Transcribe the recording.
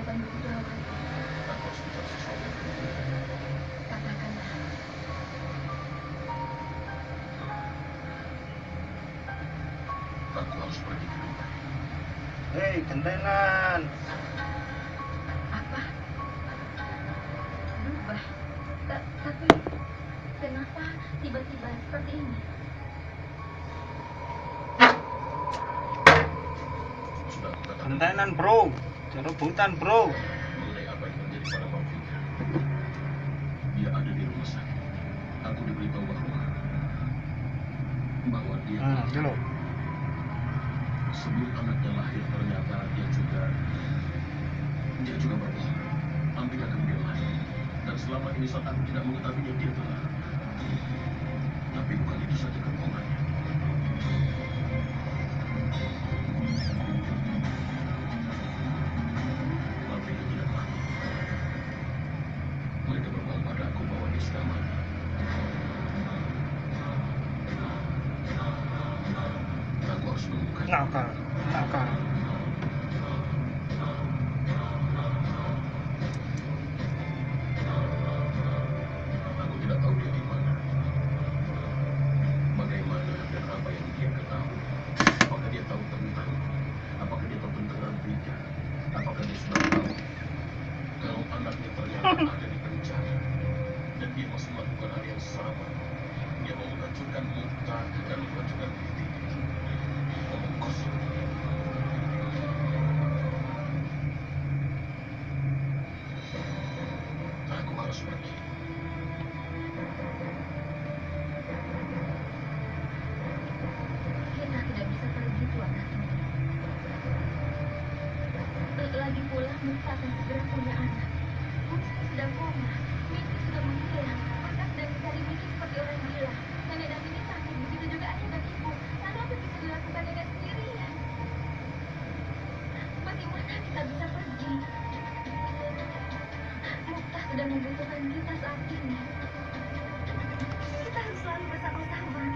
jawaban begitu lagi. Aku harus bicara sesuatu. Katakanlah. Aku harus pergi ke Dubai. Hei, gentenan. Apa? Dubai? Tapi kenapa tiba-tiba seperti ini? Sudah aku katakan Gentenan, bro. Rebutan, bro. mengenai apa yang terjadi pada Maufika. Dia ada di rumah sakit. Aku diberitahu bahwa dia Itu loh. sebelum anaknya lahir ternyata dia juga berbohong. Hampir akan dia lahir. Dan selama ini saat aku tidak mengetahuinya dia telah. Tapi bukan itu saja kebohongannya. Hampir tidak mati. Mereka berbohong pada aku bahwa dia sudah mati. Aku harus menemukan. Nakal. Aku tidak tahu dia di mana. Bagaimana dan apa yang dia ketahui? Apakah dia tahu tentang? Apakah dia tahu tentang Rafika? Apakah dia sudah tahu kalau anaknya ternyata ada di penjara dan dia masih melakukan hal yang sama? Dia mau menghancurkan muka dan menghancurkan diri. Omong kosong. Aku harus pergi. Kita tidak bisa pergi, Tuan Hakim. Lagi pula, Musa akan segera punya anak. Musa sedang koma. Mimpi sudah menghilang. Maka sedang mencari mimpi seperti orang gila. Nenek dan Mimi sakit, begitu juga ayah dan ibu. Lalu apa bisa dilakukan nenek sendirian? Bagaimana kita bisa pergi? Musa sedang membutuhkan kita saat ini. Kita harus selalu bersama-sama.